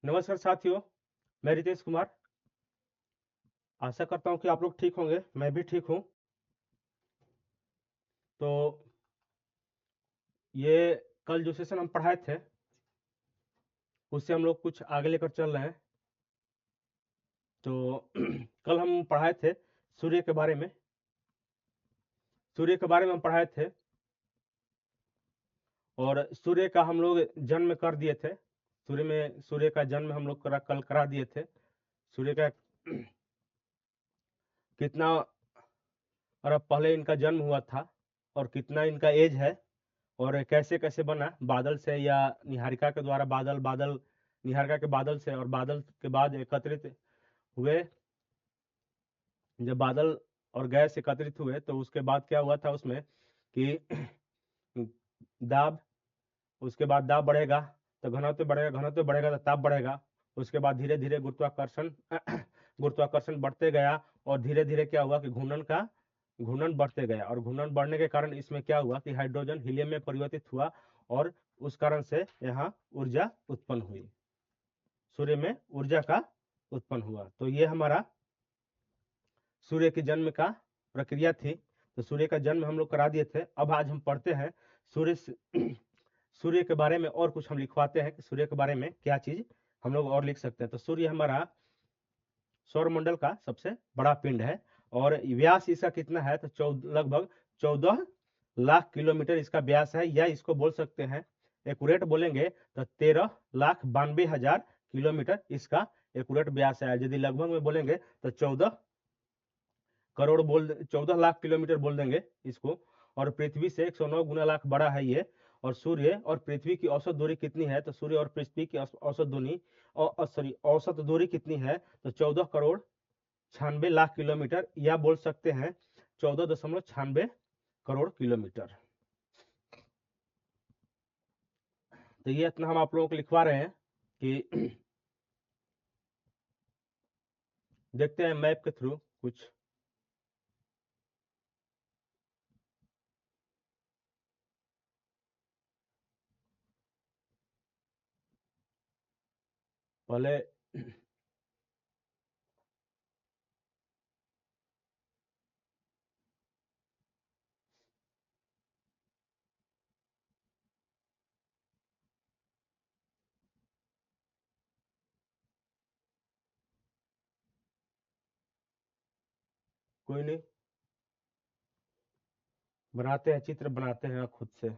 नमस्कार साथियों, मैं रितेश कुमार। आशा करता हूँ कि आप लोग ठीक होंगे। मैं भी ठीक हूँ। तो ये कल जो सेशन हम पढ़ाए थे उससे हम लोग कुछ आगे लेकर चल रहे हैं। तो कल हम पढ़ाए थे सूर्य के बारे में। सूर्य के बारे में हम पढ़ाए थे और सूर्य का हम लोग जन्म कर दिए थे। सूर्य का जन्म हम लोग कल करा दिए थे। सूर्य का कितना अरब पहले इनका जन्म हुआ था और कितना इनका एज है और कैसे कैसे बना, बादल से या निहारिका के द्वारा, बादल निहारिका के बादल से, और बादल के बाद एकत्रित हुए। जब बादल और गैस एकत्रित हुए तो उसके बाद क्या हुआ था उसमें कि दाब, उसके बाद दाब बढ़ेगा तो घनत्व बढ़ेगा, घनत्व बढ़ेगा तो ताप बढ़ेगा। उसके बाद धीरे धीरे गुरुत्वाकर्षण गुरुत्वाकर्षण बढ़ते गया और धीरे धीरे क्या हुआ कि घूर्णन बढ़ते गया, और घूर्णन बढ़ने के कारण इसमें क्या हुआ कि हाइड्रोजन हीलियम में परिवर्तित हुआ और उस कारण से यहाँ ऊर्जा उत्पन्न हुई। सूर्य में ऊर्जा का उत्पन्न हुआ। तो ये हमारा सूर्य के जन्म का प्रक्रिया थी। तो सूर्य का जन्म हम लोग करा दिए थे। अब आज हम पढ़ते हैं सूर्य सूर्य के बारे में और कुछ हम लिखवाते हैं कि सूर्य के बारे में क्या चीज हम लोग और लिख सकते हैं। तो सूर्य हमारा सौरमंडल का सबसे बड़ा पिंड है और व्यास इसका कितना है तो लगभग 14 लाख किलोमीटर इसका व्यास है, या इसको बोल सकते हैं, एक्यूरेट बोलेंगे तो 13,92,000 किलोमीटर इसका एक्यूरेट व्यास है। यदि लगभग में बोलेंगे तो 14 लाख किलोमीटर बोल देंगे इसको। और पृथ्वी से 109 गुना लाख बड़ा है ये। और सूर्य और पृथ्वी की औसत दूरी कितनी है तो सूर्य और पृथ्वी की औसत दूरी कितनी है तो 14 करोड़ 96 लाख किलोमीटर, या बोल सकते हैं 14.96 करोड़ किलोमीटर। तो ये इतना हम आप लोगों को लिखवा रहे हैं कि देखते हैं मैप के थ्रू कुछ। पहले कोई नहीं, बनाते हैं, चित्र बनाते हैं खुद से।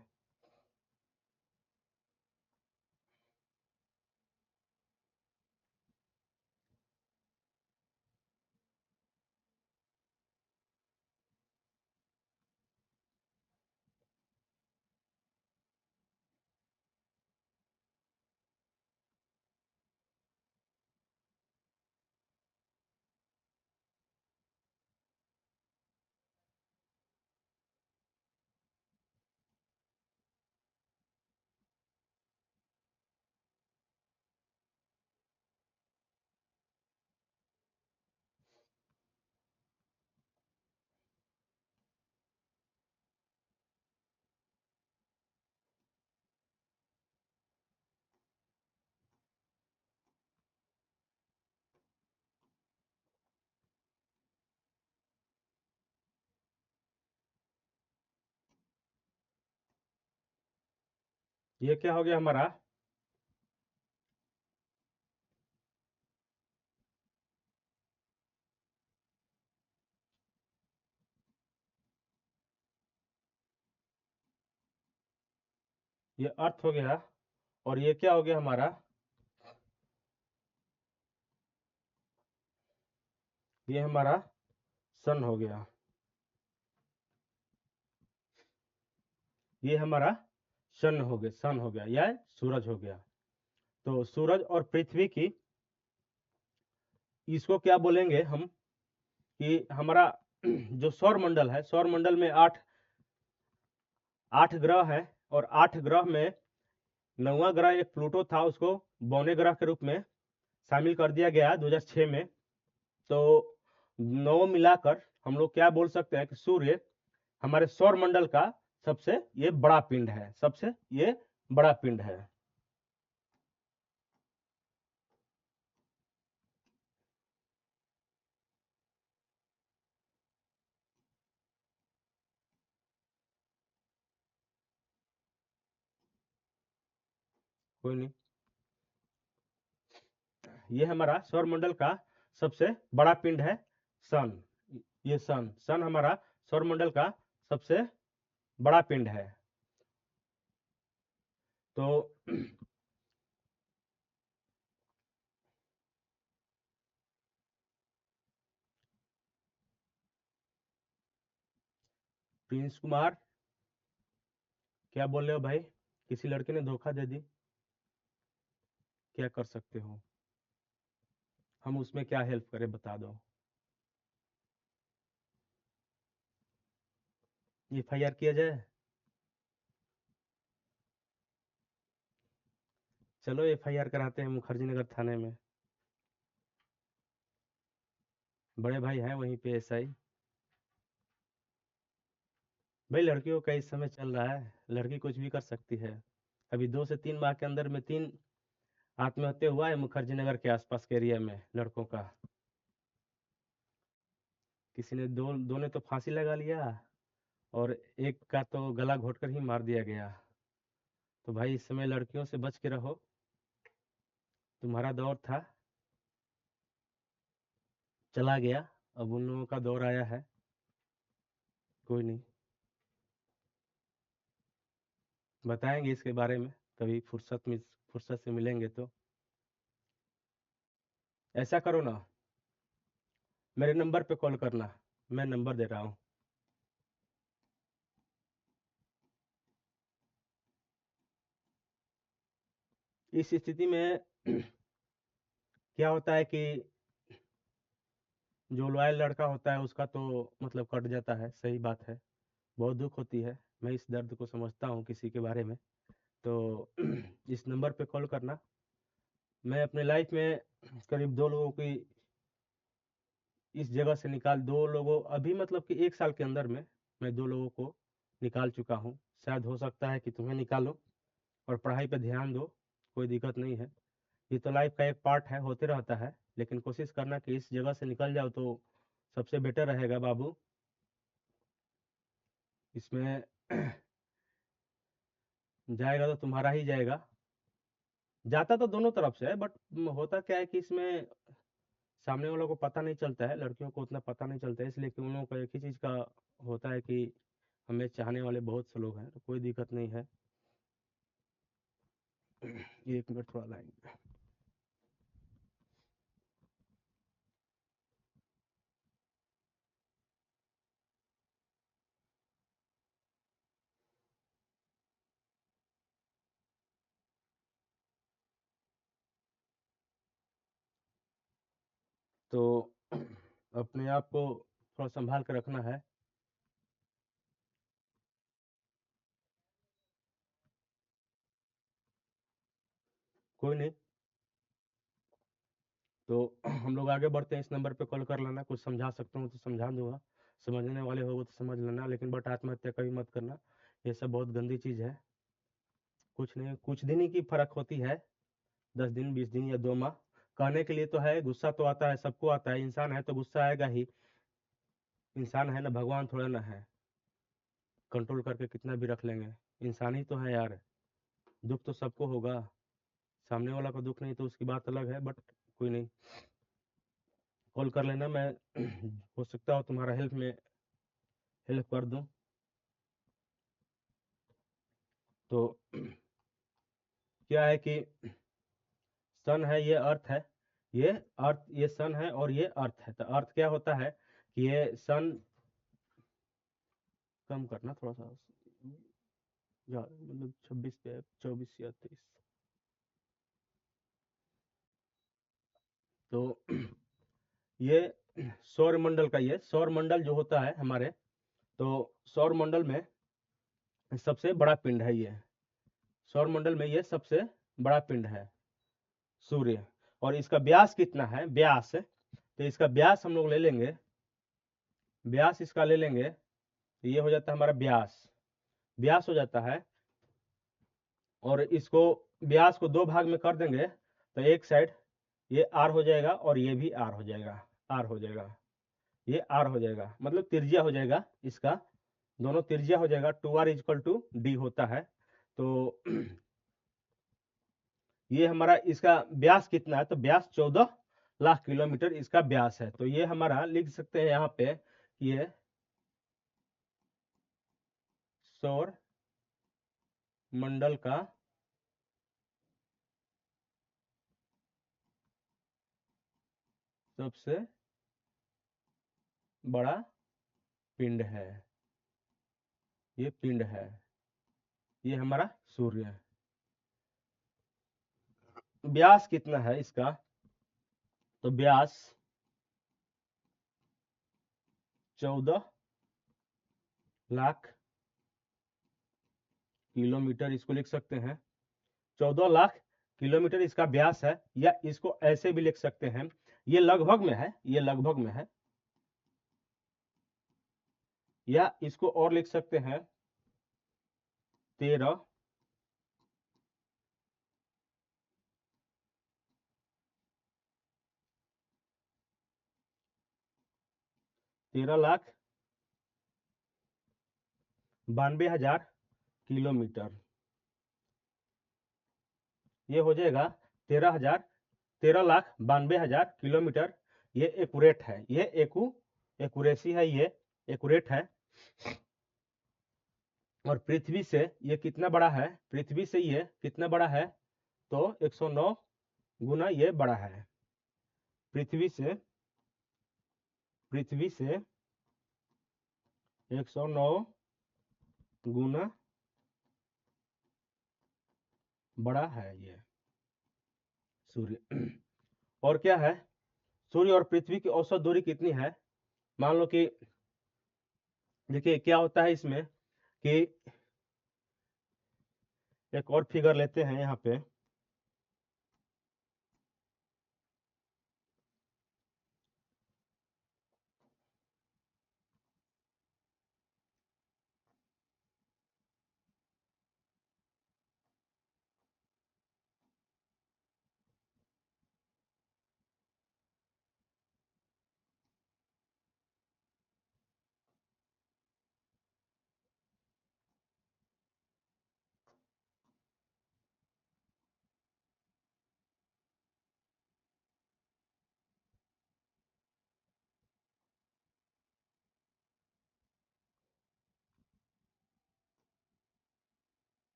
ये क्या हो गया हमारा, ये अर्थ हो गया। और ये क्या हो गया हमारा, ये हमारा सन हो गया। ये हमारा सन हो गया या सूरज हो गया। तो सूरज और पृथ्वी की, इसको क्या बोलेंगे हम कि हमारा जो सौर मंडल है, सौर मंडल में आठ आठ ग्रह है, और 8 ग्रह में 9वां ग्रह एक प्लूटो था, उसको बौने ग्रह के रूप में शामिल कर दिया गया 2006 में। तो 9 मिलाकर हम लोग क्या बोल सकते हैं कि सूर्य हमारे सौर मंडल का सबसे ये बड़ा पिंड है, सबसे ये बड़ा पिंड है। कोई नहीं। ये हमारा सौरमंडल का सबसे बड़ा पिंड है सन। ये सन सन हमारा सौरमंडल का सबसे बड़ा पिंड है। तो प्रिंस कुमार, क्या बोल रहे हो भाई? किसी लड़के ने धोखा दे दी, क्या कर सकते हो? हम उसमें क्या हेल्प करें, बता दो। FIR किया जाए? चलो FIR कराते हैं मुखर्जी नगर थाने में। बड़े भाई हैं वहीं पे SI। भाई लड़कियों का इस समय चल रहा है, लड़की कुछ भी कर सकती है। अभी 2 से 3 माह के अंदर में 3 आत्महत्या हुआ है मुखर्जी नगर के आसपास के एरिया में लड़कों का। किसी ने दो ने तो फांसी लगा लिया, और एक का तो गला घोटकर ही मार दिया गया। तो भाई इस समय लड़कियों से बच के रहो, तुम्हारा दौर था, चला गया, अब उन लोगों का दौर आया है। कोई नहीं, बताएंगे इसके बारे में कभी फुर्सत से मिलेंगे तो। ऐसा करो ना, मेरे नंबर पे कॉल करना, मैं नंबर दे रहा हूँ। इस स्थिति में क्या होता है कि जो लॉयल लड़का होता है उसका तो मतलब कट जाता है, सही बात है, बहुत दुख होती है। मैं इस दर्द को समझता हूँ किसी के बारे में। तो इस नंबर पे कॉल करना। मैं अपने लाइफ में करीब 2 लोगों की इस जगह से निकाल, 2 लोगों अभी मतलब कि 1 साल के अंदर में मैं 2 लोगों को निकाल चुका हूँ। शायद हो सकता है कि तुम्हें निकालो, और पढ़ाई पे ध्यान दो, कोई दिक्कत नहीं है। ये तो लाइफ का एक पार्ट है, होते रहता है, लेकिन कोशिश करना कि इस जगह से निकल जाओ तो सबसे बेटर रहेगा बाबू। इसमें जाएगा तो तुम्हारा ही जाएगा। जाता तो दोनों तरफ से है, बट होता क्या है कि इसमें सामने वालों को पता नहीं चलता है, लड़कियों को उतना पता नहीं चलता है, इसलिए कि उन लोगों को एक ही चीज़ का होता है कि हमें चाहने वाले बहुत से लोग हैं, तो कोई दिक्कत नहीं है। 1 मिनट थोड़ा लाइन। तो अपने आप को थोड़ा संभाल कर रखना है। कोई नहीं, तो हम लोग आगे बढ़ते हैं। इस नंबर पे कॉल कर लेना, कुछ समझा सकता हूँ तो समझा दूंगा, समझने वाले हो तो समझ लेना, लेकिन बट आत्महत्या कभी मत करना, ये सब बहुत गंदी चीज़ है। कुछ नहीं, कुछ दिन ही की फर्क होती है, 10 दिन 20 दिन या 2 माह। कहने के लिए तो है, गुस्सा तो आता है, सबको आता है, इंसान है तो गुस्सा आएगा ही। इंसान है ना, भगवान थोड़ा ना है, कंट्रोल करके कितना भी रख लेंगे। इंसान ही तो है यार, दुख तो सबको होगा। सामने वाला को दुख नहीं तो उसकी बात अलग है, बट कोई नहीं, कॉल कर लेना, मैं हो सकता हो तुम्हारा हेल्प कर दूं। तो क्या है कि सन है, ये अर्थ है, ये अर्थ, ये सन है और ये अर्थ है। तो अर्थ क्या होता है कि ये सन, कम करना थोड़ा सा, मतलब 26 पे 24 या 23। तो ये सौर मंडल का, ये सौर मंडल जो होता है हमारे, तो सौर मंडल में सबसे बड़ा पिंड है ये। सौर मंडल में ये सबसे बड़ा पिंड है सूर्य। और इसका व्यास कितना है, व्यास, तो इसका व्यास हम लोग ले लेंगे, व्यास इसका ले लेंगे, तो ये हो जाता है हमारा व्यास, व्यास हो जाता है। और इसको, व्यास को 2 भाग में कर देंगे, तो एक साइड ये आर हो जाएगा और ये भी आर हो जाएगा, आर हो जाएगा, ये आर हो जाएगा, मतलब त्रिज्या हो जाएगा इसका, दोनों त्रिज्या हो जाएगा। 2r = d होता है। तो ये हमारा इसका व्यास कितना है, तो व्यास 14 लाख किलोमीटर इसका व्यास है। तो ये हमारा लिख सकते हैं यहाँ पे, ये सौर मंडल का सबसे बड़ा पिंड है, ये पिंड है, ये हमारा सूर्य है। व्यास कितना है इसका, तो व्यास 14 लाख किलोमीटर इसको लिख सकते हैं। 14 लाख किलोमीटर इसका व्यास है, या इसको ऐसे भी लिख सकते हैं, ये लगभग में है, ये लगभग में है, या इसको और लिख सकते हैं 13 लाख 92,000 किलोमीटर। ये हो जाएगा 13,92,000 किलोमीटर। ये एक्यूरेट है, ये एक्यूरेसी है, ये एक्यूरेट है। और पृथ्वी से ये कितना बड़ा है, पृथ्वी से ये कितना बड़ा है, तो 109 गुना ये बड़ा है। पृथ्वी से 109 गुना बड़ा है ये सूर्य। और क्या है, सूर्य और पृथ्वी की औसत दूरी कितनी है, मान लो कि देखिए क्या होता है इसमें कि एक और फिगर लेते हैं यहाँ पे,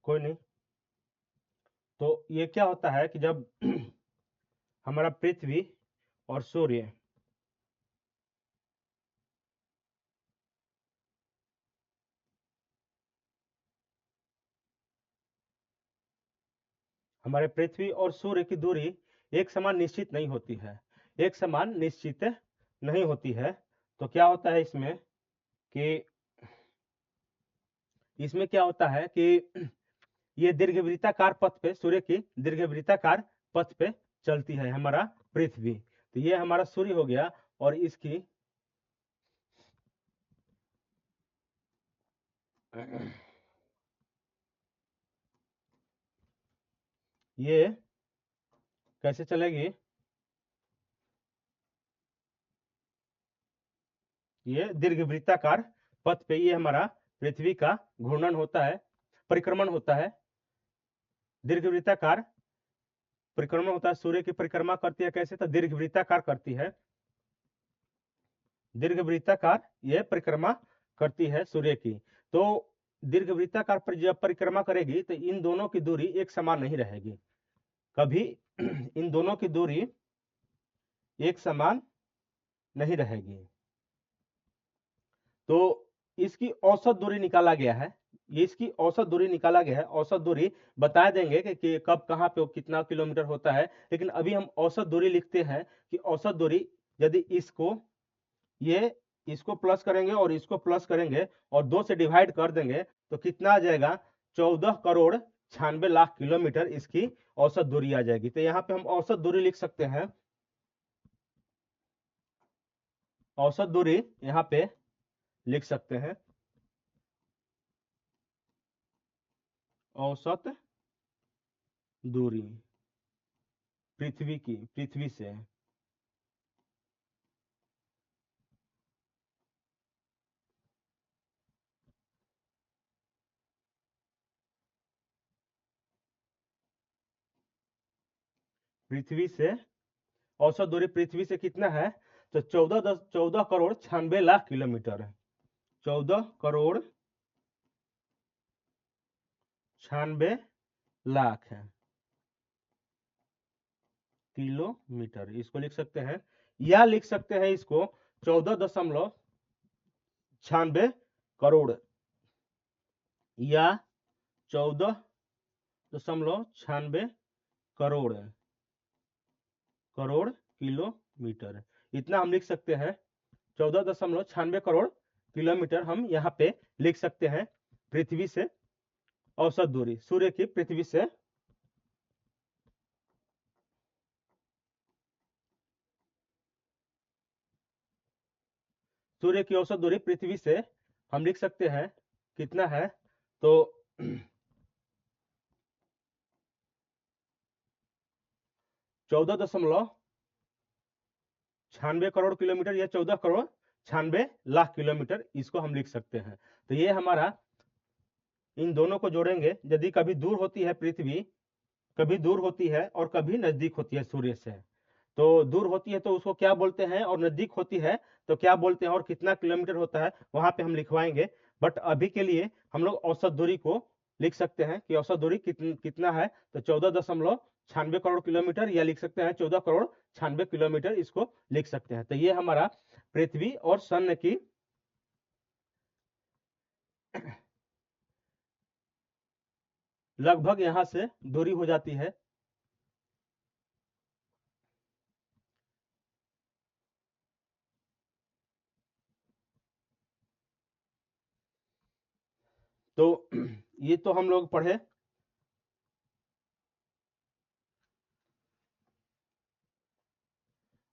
कोई नहीं। तो ये क्या होता है कि जब हमारा पृथ्वी और सूर्य हमारे पृथ्वी और सूर्य की दूरी एक समान निश्चित नहीं होती है, एक समान निश्चित नहीं होती है, तो क्या होता है इसमें कि क्या होता है कि ये दीर्घवृत्ताकार पथ पे, सूर्य की दीर्घवृत्ताकार पथ पे चलती है हमारा पृथ्वी। तो ये हमारा सूर्य हो गया, और इसकी ये कैसे चलेगी, ये दीर्घवृत्ताकार पथ पे ये हमारा पृथ्वी का घूर्णन होता है, परिक्रमण होता है, दीर्घवृत्ताकार परिक्रमण होता है। सूर्य की परिक्रमा करती है कैसे, तो दीर्घवृत्ताकार करती है, दीर्घवृत्ताकार ये परिक्रमा करती है सूर्य की। तो दीर्घवृत्ताकार पर जब परिक्रमा करेगी तो इन दोनों की दूरी एक समान नहीं रहेगी, कभी इन दोनों की दूरी एक समान नहीं रहेगी। तो इसकी औसत दूरी निकाला गया है, ये इसकी औसत दूरी निकाला गया है। औसत दूरी बता देंगे कि कब कहाँ पे कितना किलोमीटर होता है, लेकिन अभी हम औसत दूरी लिखते हैं कि औसत दूरी यदि इसको प्लस करेंगे और इसको प्लस करेंगे और 2 से डिवाइड कर देंगे तो कितना आ जाएगा, 14 करोड़ 96 लाख किलोमीटर इसकी औसत दूरी आ जाएगी। तो यहाँ पे हम औसत दूरी लिख सकते हैं, औसत दूरी यहाँ पे लिख सकते हैं, औसत दूरी पृथ्वी से औसत दूरी पृथ्वी से कितना है, तो 14 करोड़ 96 लाख किलोमीटर है। 14 करोड़ 96 लाख है किलोमीटर, इसको लिख सकते हैं, या लिख सकते हैं इसको 14.96 करोड़, या 14.96 करोड़ किलोमीटर, इतना हम लिख सकते हैं। 14.96 करोड़ किलोमीटर हम यहाँ पे लिख सकते हैं पृथ्वी से औसत दूरी, सूर्य की पृथ्वी से सूर्य की औसत दूरी पृथ्वी से हम लिख सकते हैं कितना है, तो 14.96 करोड़ किलोमीटर या 14 करोड़ 96 लाख किलोमीटर, इसको हम लिख सकते हैं। तो ये हमारा, इन दोनों को जोड़ेंगे, यदि कभी दूर होती है पृथ्वी, कभी दूर होती है और कभी नजदीक होती है सूर्य से, तो दूर होती है तो उसको क्या बोलते हैं, और नजदीक होती है तो क्या बोलते हैं, और कितना किलोमीटर होता है वहां पे हम लिखवाएंगे। बट अभी के लिए हम लोग औसत दूरी को लिख सकते हैं कि औसत दूरी कितना है, तो 14.96 करोड़ किलोमीटर, या लिख सकते हैं 14 करोड़ 96 किलोमीटर, इसको लिख सकते हैं। तो ये हमारा पृथ्वी और सन की लगभग यहां से दूरी हो जाती है। तो ये तो हम लोग पढ़े।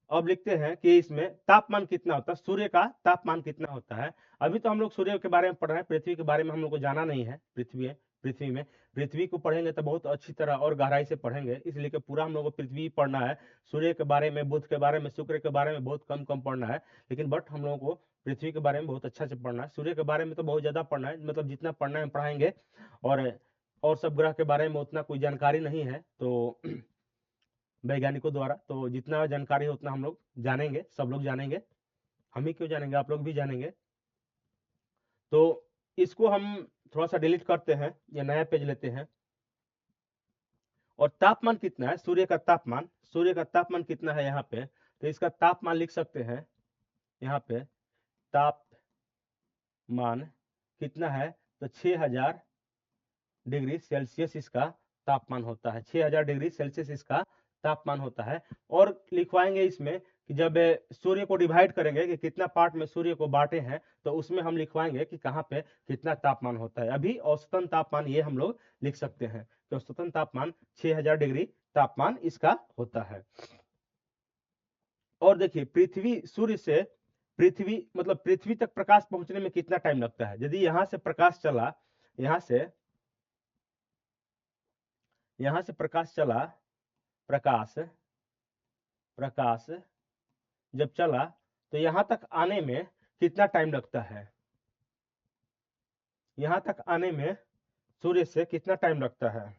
अब लिखते हैं कि इसमें तापमान कितना होता है, सूर्य का तापमान कितना होता है। अभी तो हम लोग सूर्य के बारे में पढ़ रहे हैं, पृथ्वी के बारे में हम लोग को जाना नहीं है। पृथ्वी को पढ़ेंगे तो बहुत अच्छी तरह और गहराई से पढ़ेंगे, इसलिए कि पूरा हम लोग को पृथ्वी पढ़ना है। सूर्य के बारे में, बुध के बारे में, शुक्र के बारे में बहुत कम कम पढ़ना है, लेकिन बट हम लोगों को पृथ्वी के बारे में बहुत अच्छा से पढ़ना है। सूर्य के बारे में तो बहुत ज्यादा पढ़ना है, मतलब जितना पढ़ना है पढ़ाएंगे, और सब ग्रह के बारे में उतना कोई जानकारी नहीं है, तो वैज्ञानिकों द्वारा, तो जितना जानकारी है उतना हम लोग जानेंगे, सब लोग जानेंगे, हम ही क्यों जानेंगे, आप लोग भी जानेंगे। तो इसको हम थोड़ा सा डिलीट करते हैं, या नया पेज लेते हैं। और तापमान कितना है, सूर्य का तापमान कितना है यहाँ पे, तो इसका तापमान लिख सकते हैं यहाँ पे, तापमान कितना है, तो 6000 डिग्री सेल्सियस इसका तापमान होता है। 6000 डिग्री सेल्सियस इसका तापमान होता है। और लिखवाएंगे इसमें कि जब सूर्य को डिवाइड करेंगे कि कितना पार्ट में सूर्य को बांटे हैं, तो उसमें हम लिखवाएंगे कि कहाँ पे कितना तापमान होता है। अभी औसतन तापमान ये हम लोग लिख सकते हैं कि औसतन तापमान 6000 डिग्री तापमान इसका होता है। और देखिए, पृथ्वी तक प्रकाश पहुंचने में कितना टाइम लगता है। यदि यहां से प्रकाश चला, यहां से प्रकाश चला, प्रकाश जब चला, तो यहां तक आने में कितना टाइम लगता है, यहां तक आने में सूर्य से कितना टाइम लगता है।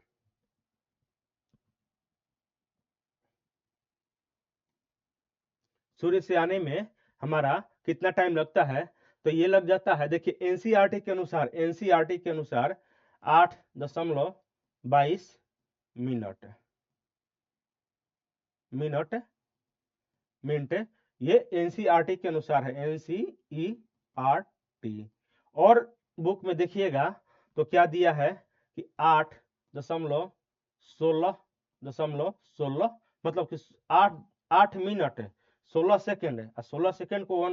सूर्य से आने में हमारा कितना टाइम लगता है, तो ये लग जाता है, देखिए एनसीईआरटी के अनुसार, 8.22 मिनट मिनट, ये एनसीईआरटी के अनुसार है, एनसीईआरटी। और बुक में देखिएगा तो क्या दिया है कि 8.16 मतलब कि 8 मिनट 16 सेकेंड है। 16 सेकेंड को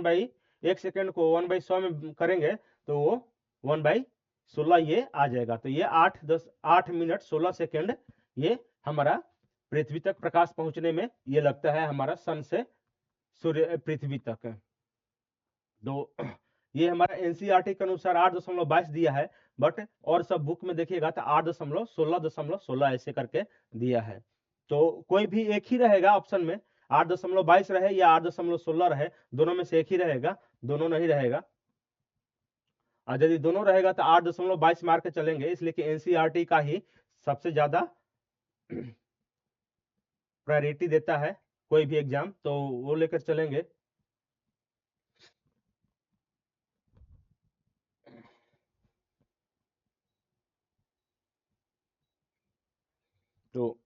1 सेकेंड को 1/100 में करेंगे तो वो 1/16 ये आ जाएगा। तो ये 8 मिनट 16 सेकेंड ये हमारा पृथ्वी तक प्रकाश पहुंचने में ये लगता है हमारा सन से सूर्य पृथ्वी तक। तो ये हमारा एनसीईआरटी के अनुसार 8.22 दिया है, बट और सब बुक में देखिएगा तो 8.16 ऐसे करके दिया है। तो कोई भी एक ही रहेगा ऑप्शन में, 8.22 रहे या 8.16 रहे, दोनों में से एक ही रहेगा, दोनों नहीं रहेगा। और यदि दोनों रहेगा तो 8.22 मार के चलेंगे, इसलिए कि एनसीईआरटी का ही सबसे ज्यादा प्रायोरिटी देता है कोई भी एग्जाम, तो वो लेकर चलेंगे। तो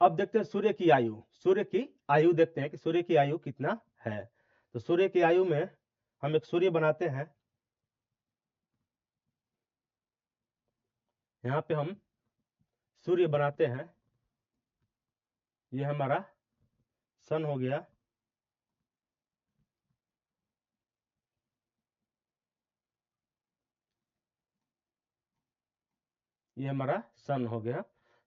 अब देखते हैं सूर्य की आयु। सूर्य की आयु देखते हैं कि सूर्य की आयु कितना है। तो सूर्य की आयु में हम एक सूर्य बनाते हैं, यहाँ पे हम सूर्य बनाते हैं, ये हमारा सन हो गया। ये हमारा सन हो गया।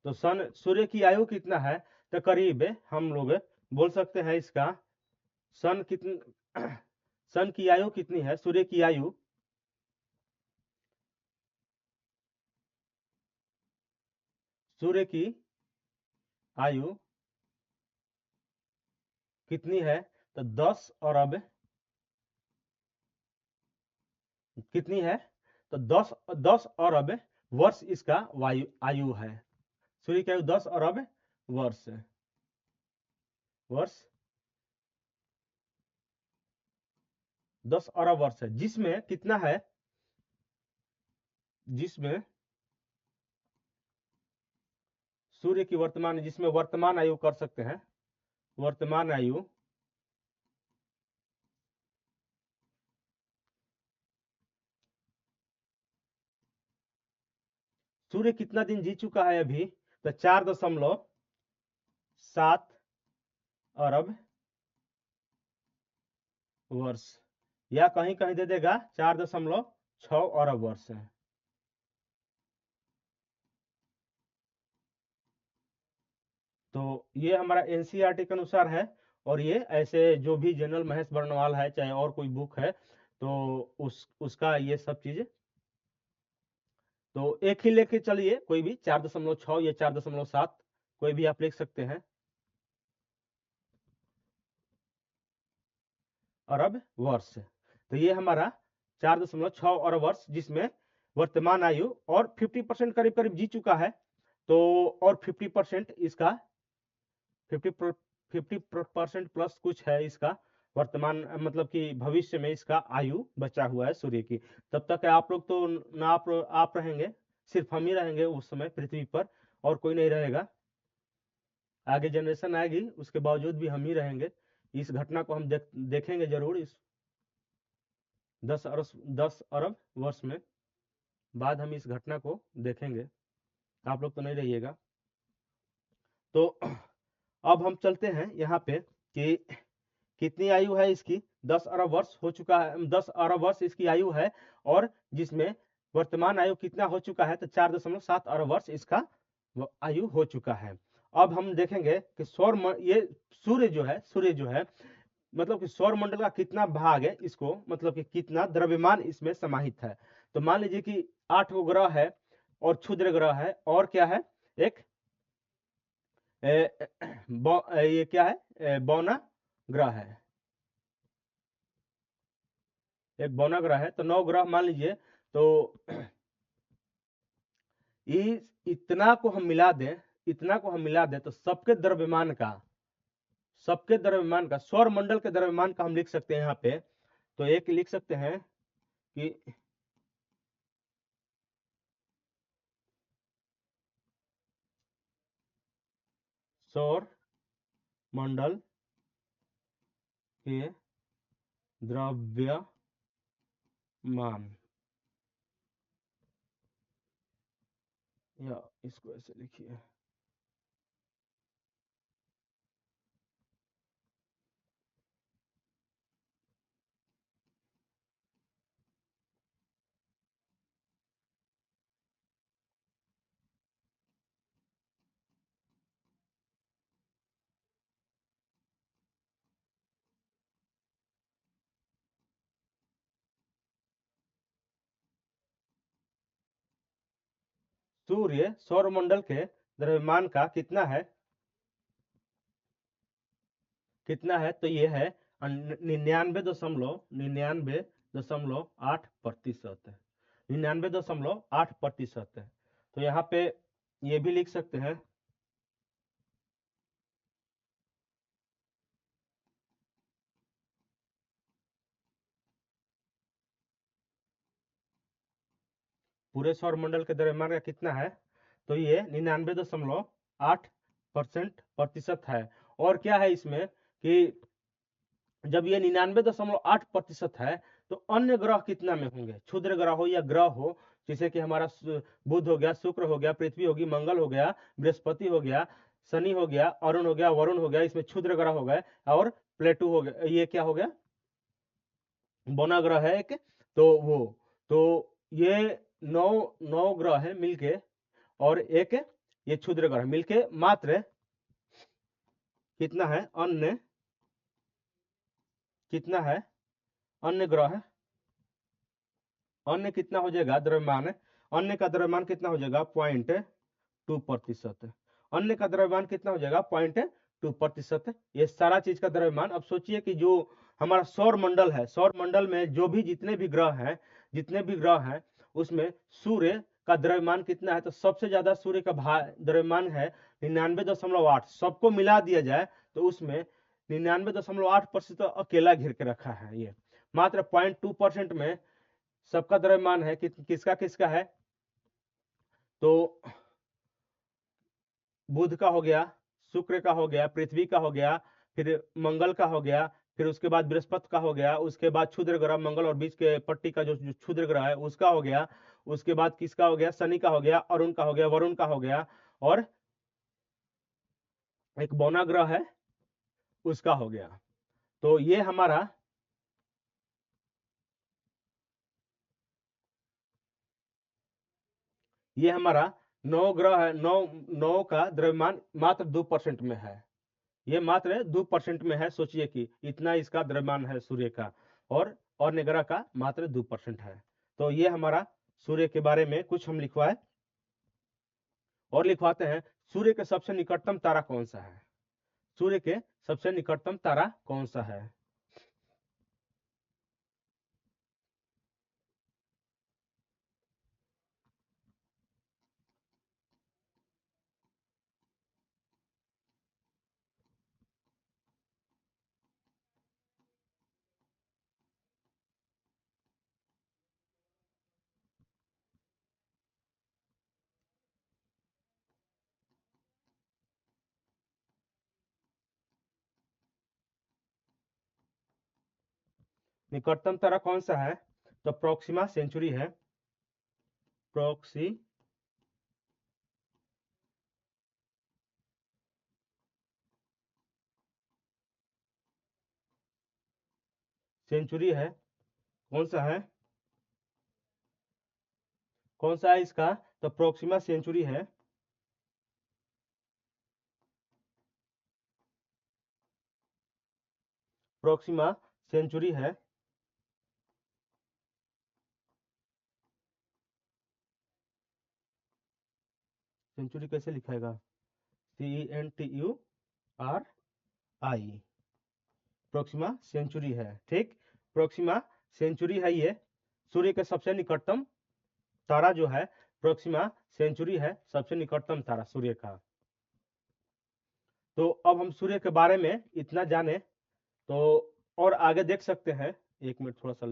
तो सन सूर्य की आयु कितना है, तो करीब हम लोग बोल सकते हैं इसका सन कितनी सन की आयु कितनी है, सूर्य की आयु सूर्य की आयु कितनी है, तो 10 अरब कितनी है, तो 10 अरब वर्ष इसका वायु आयु है। सूर्य की आयु 10 अरब वर्ष 10 अरब वर्ष है, जिसमें कितना है, जिसमें सूर्य की वर्तमान, जिसमें वर्तमान आयु कर सकते हैं, वर्तमान आयु सूर्य कितना दिन जी चुका है अभी, तो 4.7 अरब वर्ष, या कहीं कहीं दे देगा 4.6 अरब वर्ष है। तो ये हमारा एनसीईआरटी के अनुसार है, और ये ऐसे जो भी जनरल महेश बर्नवाल है चाहे और कोई बुक है तो उसका ये सब चीज, तो एक ही लेके चलिए, कोई भी 4.6 या 4.7 कोई भी आप लिख सकते हैं, अरब वर्ष। तो ये हमारा 4.6 अरब वर्ष, जिसमें वर्तमान आयु और 50% करीब करीब जी चुका है। तो और 50% इसका 50% प्लस कुछ है इसका वर्तमान, मतलब कि भविष्य में इसका आयु बचा हुआ है सूर्य की। तब तक आप लोग तो ना आप रहेंगे, सिर्फ हम ही रहेंगे उस समय पृथ्वी पर, और कोई नहीं रहेगा। आगे जनरेशन आएगी, उसके बावजूद भी हम ही रहेंगे। इस घटना को हम देखेंगे जरूर, इस 10 अरब वर्ष में बाद हम इस घटना को देखेंगे। आप लोग तो नहीं रहिएगा। तो अब हम चलते हैं यहाँ पे कि कितनी आयु है इसकी, 10 अरब वर्ष हो चुका है, 10 अरब वर्ष इसकी आयु है, और जिसमें वर्तमान आयु कितना हो चुका है, तो 4.7 अरब वर्ष इसका आयु हो चुका है। अब हम देखेंगे कि ये सूर्य जो है मतलब कि सौर मंडल का कितना भाग है, इसको मतलब कि कितना द्रव्यमान इसमें समाहित है। तो मान लीजिए कि 8 गो ग्रह है और क्षुद्र ग्रह है, और क्या है, एक ये क्या है, बौना ग्रह है, एक बौना ग्रह है। तो 9 ग्रह मान लीजिए। तो इतना को हम मिला दें, इतना को हम मिला दें तो सबके द्रव्यमान का सौर मंडल के द्रव्यमान का हम लिख सकते हैं यहाँ पे। तो एक लिख सकते हैं कि सौर मंडल के द्रव्यमान मान, या इसको ऐसे लिखिए। सूर्य सौरमंडल के द्रव्यमान का कितना है, कितना है? तो ये है 99.8% है, 99.8% है। तो यहाँ पे ये भी लिख सकते हैं, पूरे सौरमंडल के द्रव्यमान का कितना है, तो ये 99.8% है। और क्या है इसमें कि जब ये 99.8% है, तो अन्य ग्रह कितना में होंगे, क्षुद्र ग्रह हो या ग्रह हो, जैसे कि हमारा बुध हो गया, शुक्र हो गया, पृथ्वी होगी, मंगल हो गया, बृहस्पति हो गया, शनि हो गया, अरुण हो गया, वरुण हो गया, इसमें क्षुद्र ग्रह हो गए, और प्लेटू हो गया, ये क्या हो गया, बौना ग्रह है एक। तो ये नौ नौ ग्रह है मिलके, और एक ये क्षुद्र ग्रह मिलके मात्र कितना है, अन्य कितना है, अन्य ग्रह है, अन्य कितना हो जाएगा द्रव्यमान, अन्य का द्रव्यमान कितना हो जाएगा, 0.2%। अन्य का द्रव्यमान कितना हो जाएगा, 0.2%। ये सारा चीज का द्रव्यमान। अब सोचिए कि जो हमारा सौर मंडल है, सौर मंडल में जो भी जितने भी ग्रह हैं, जितने भी ग्रह हैं, उसमें सूर्य का द्रव्यमान कितना है, तो सबसे ज्यादा सूर्य का द्रव्यमान है 99.8। सबको मिला दिया जाए तो उसमें 99.8% अकेला घेर के रखा है। ये मात्र 0.2% में सबका द्रव्यमान है कि किसका किसका है, तो बुध का हो गया, शुक्र का हो गया, पृथ्वी का हो गया, फिर मंगल का हो गया, फिर उसके बाद बृहस्पति का हो गया, उसके बाद क्षुद्र ग्रह मंगल और बीच के पट्टी का जो क्षुद्र ग्रह है उसका हो गया, उसके बाद किसका हो गया, शनि का हो गया, अरुण का हो गया, वरुण का हो गया, और एक बौना ग्रह है उसका हो गया। तो ये हमारा 9 ग्रह है, नौ नौ का द्रव्यमान मात्र 2% में है, ये मात्र 2% में है। सोचिए कि इतना इसका द्रव्यमान है सूर्य का, और ग्रह का मात्र 2% है। तो ये हमारा सूर्य के बारे में कुछ हम लिखवाए, और लिखवाते हैं, सूर्य के सबसे निकटतम तारा कौन सा है, सूर्य के सबसे निकटतम तारा कौन सा है। निकटतम तारा कौन सा है, तो प्रोक्सिमा सेंचुरी है, प्रोक्सी सेंचुरी है। कौन सा है, कौन सा है इसका, तो प्रोक्सिमा सेंचुरी है, प्रोक्सिमा सेंचुरी है। सेंचुरी कैसे लिखाएगा, CENTURI, प्रोक्सिमा सेंचुरी है, ठीक। प्रोक्सिमा सेंचुरी है ये, सूर्य के सबसे निकटतम तारा जो है प्रोक्सिमा सेंचुरी है, सबसे निकटतम तारा सूर्य का। तो अब हम सूर्य के बारे में इतना जाने, तो और आगे देख सकते हैं। एक मिनट थोड़ा सा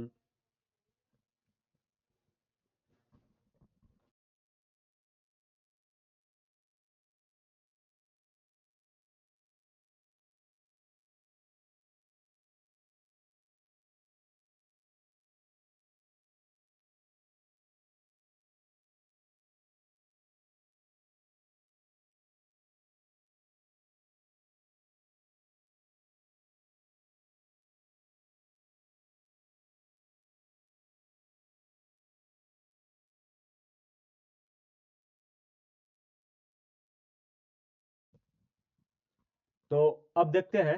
तो अब देखते हैं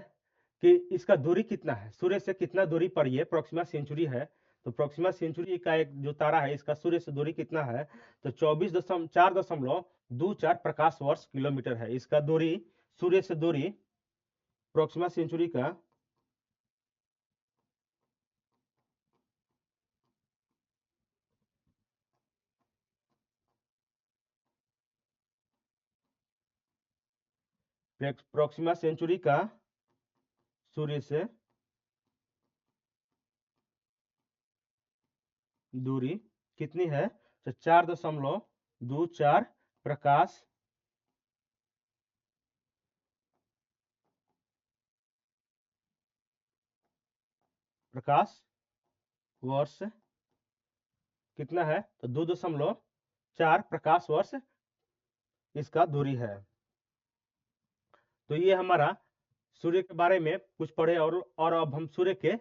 कि इसका दूरी कितना है, सूर्य से कितना दूरी पर ये प्रोक्सिमा सेंचुरी है। तो प्रोक्सिमा सेंचुरी का एक जो तारा है, इसका सूर्य से दूरी कितना है, तो 24.4 प्रकाश वर्ष किलोमीटर है इसका दूरी। सूर्य से दूरी प्रोक्सिमा सेंचुरी का प्रोक्सिमा सेंचुरी का सूर्य से दूरी कितनी है, तो 4.24 प्रकाश प्रकाश वर्ष कितना है, तो 2.4 प्रकाश वर्ष इसका दूरी है। तो ये हमारा सूर्य के बारे में कुछ पढ़े, और अब हम सूर्य के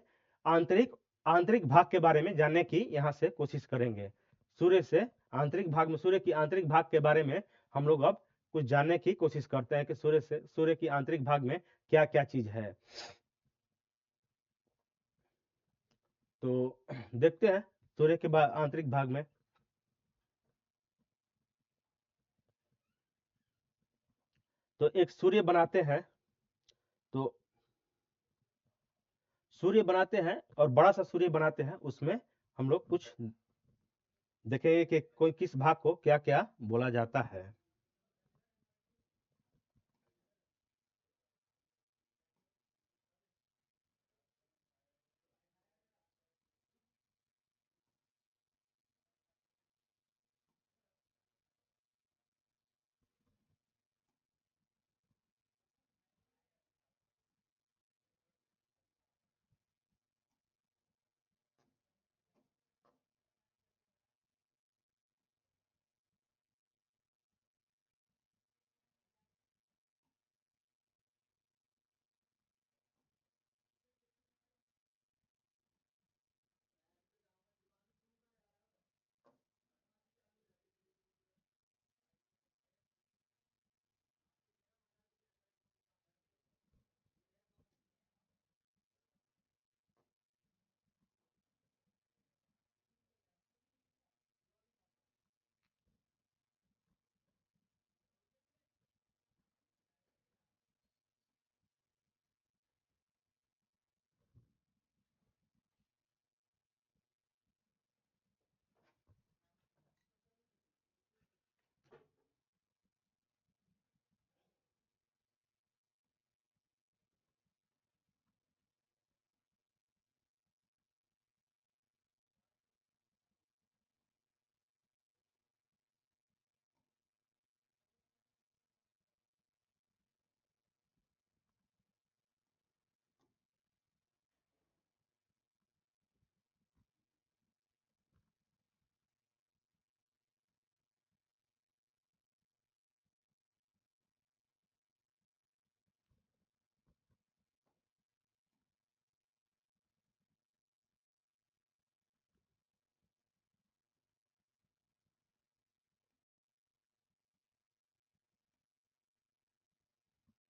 आंतरिक आंतरिक भाग के बारे में जानने की यहाँ से कोशिश करेंगे। सूर्य से आंतरिक भाग में, सूर्य की आंतरिक भाग के बारे में हम लोग अब कुछ जानने की कोशिश करते हैं कि सूर्य की आंतरिक भाग में क्या क्या चीज है। तो देखते हैं सूर्य के आंतरिक भाग में। तो एक सूर्य बनाते हैं, तो सूर्य बनाते हैं और बड़ा सा सूर्य बनाते हैं, उसमें हम लोग कुछ देखेंगे कि कोई किस भाग को क्या क्या बोला जाता है।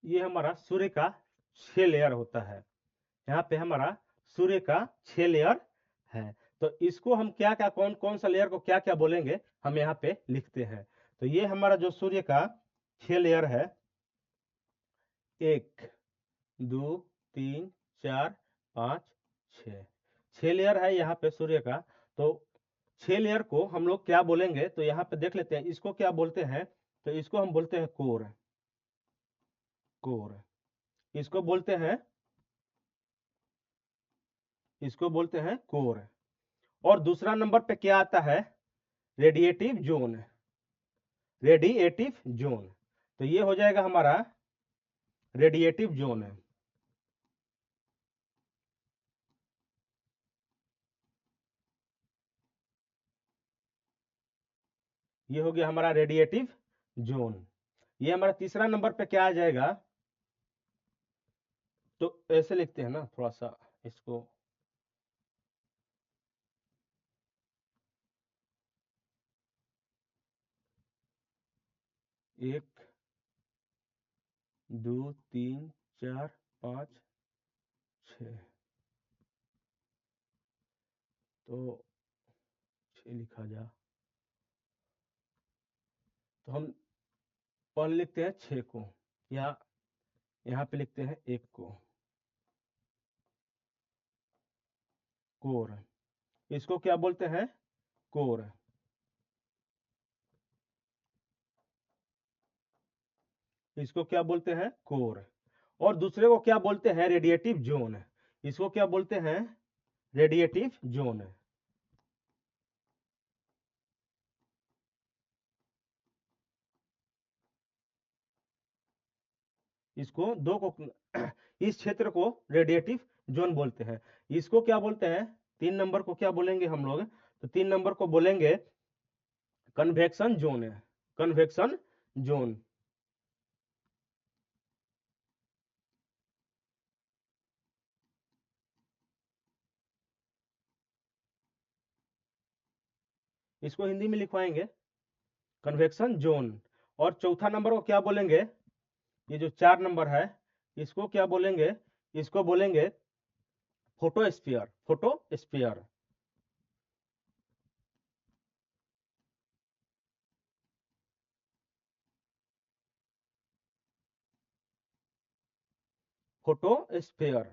ये हमारा सूर्य का 6 लेयर होता है। यहाँ पे हमारा सूर्य का 6 लेयर है। तो इसको हम क्या क्या, कौन कौन सा लेयर को क्या क्या बोलेंगे, हम यहाँ पे लिखते हैं। तो ये हमारा जो सूर्य का 6 लेयर है, 1, 2, 3, 4, 5, 6, 6 लेयर है यहाँ पे सूर्य का। तो 6 लेयर को हम लोग क्या बोलेंगे, तो यहाँ पे देख लेते हैं इसको क्या बोलते हैं। तो इसको हम बोलते हैं कोर। कोर इसको बोलते हैं, इसको बोलते हैं कोर। और दूसरा नंबर पे क्या आता है, रेडिएटिव जोन। रेडिएटिव जोन, तो ये हो जाएगा हमारा रेडिएटिव जोन है। ये हो गया हमारा रेडिएटिव जोन। ये हमारा तीसरा नंबर पे क्या आ जाएगा, तो ऐसे लिखते हैं ना थोड़ा सा इसको। 1, 2, 3, 4 5 6, तो 6 लिखा जा, तो हम पहले लिखते हैं 6 को, या यहाँ पे लिखते हैं 1 को, कोर। इसको क्या बोलते हैं? कोर। इसको क्या बोलते हैं? कोर। और दूसरे को क्या बोलते हैं? Radiative zone. इसको क्या बोलते हैं? Radiative zone. इसको दो को इस क्षेत्र को रेडिएटिव जोन बोलते हैं। इसको क्या बोलते हैं? 3 नंबर को क्या बोलेंगे हम लोग? तो 3 नंबर को बोलेंगे कन्वेक्शन जोन है, कन्वेक्शन जोन। इसको हिंदी में लिखवाएंगे कन्वेक्शन जोन। और चौथा नंबर को क्या बोलेंगे? ये जो 4 नंबर है, इसको क्या बोलेंगे? इसको बोलेंगे फोटोस्फीयर, फोटोस्फीयर। Photosphere,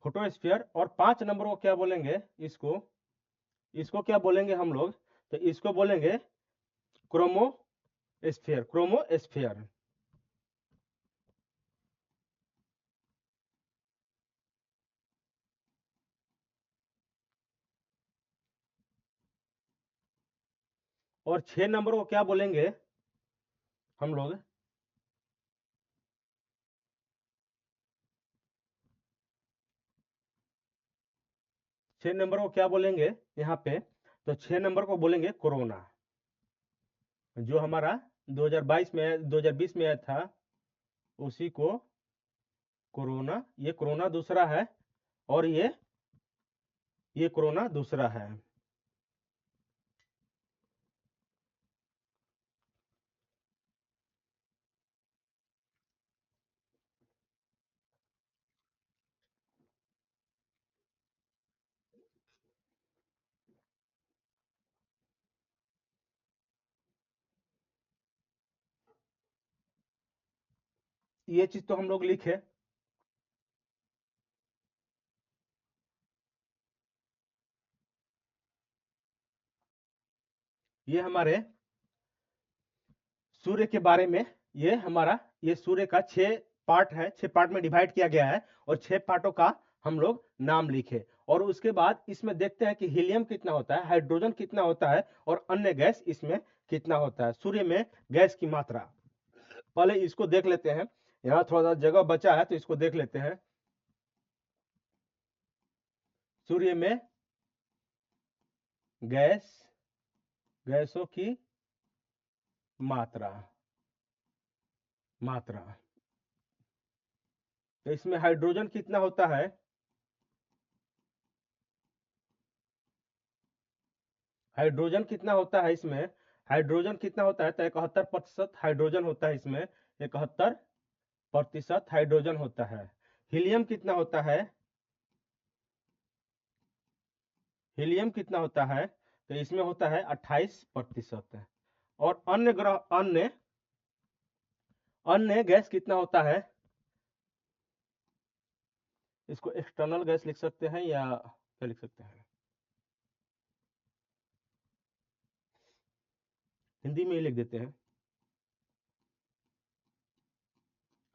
photosphere. और 5 नंबर को क्या बोलेंगे? इसको इसको क्या बोलेंगे हम लोग? तो इसको बोलेंगे क्रोमोस्फीयर, क्रोमोस्फीयर। और 6 नंबर को क्या बोलेंगे हम लोग? 6 नंबर को क्या बोलेंगे यहाँ पे? तो 6 नंबर को बोलेंगे कोरोना। जो हमारा 2022 में 2020 में आया था, उसी को कोरोना। ये कोरोना दूसरा है, और ये कोरोना दूसरा है। ये चीज तो हम लोग लिखे। ये हमारे सूर्य के बारे में, ये सूर्य का 6 पार्ट है, 6 पार्ट में डिवाइड किया गया है, और 6 पार्टों का हम लोग नाम लिखे। और उसके बाद इसमें देखते हैं कि हीलियम कितना होता है, हाइड्रोजन कितना होता है, और अन्य गैस इसमें कितना होता है। सूर्य में गैस की मात्रा, पहले इसको देख लेते हैं। यहाँ थोड़ा सा जगह बचा है, तो इसको देख लेते हैं। सूर्य में गैसों की मात्रा, तो इसमें हाइड्रोजन कितना होता है? हाइड्रोजन कितना होता है इसमें? हाइड्रोजन कितना होता है? तो 71% हाइड्रोजन होता है इसमें, 71% हाइड्रोजन होता है। हीलियम कितना होता है? हीलियम कितना होता है? तो इसमें होता है 28%। और अन्य ग्रह, अन्य गैस कितना होता है? इसको एक्सटर्नल गैस लिख सकते हैं, या क्या लिख सकते हैं? हिंदी में ही लिख देते हैं।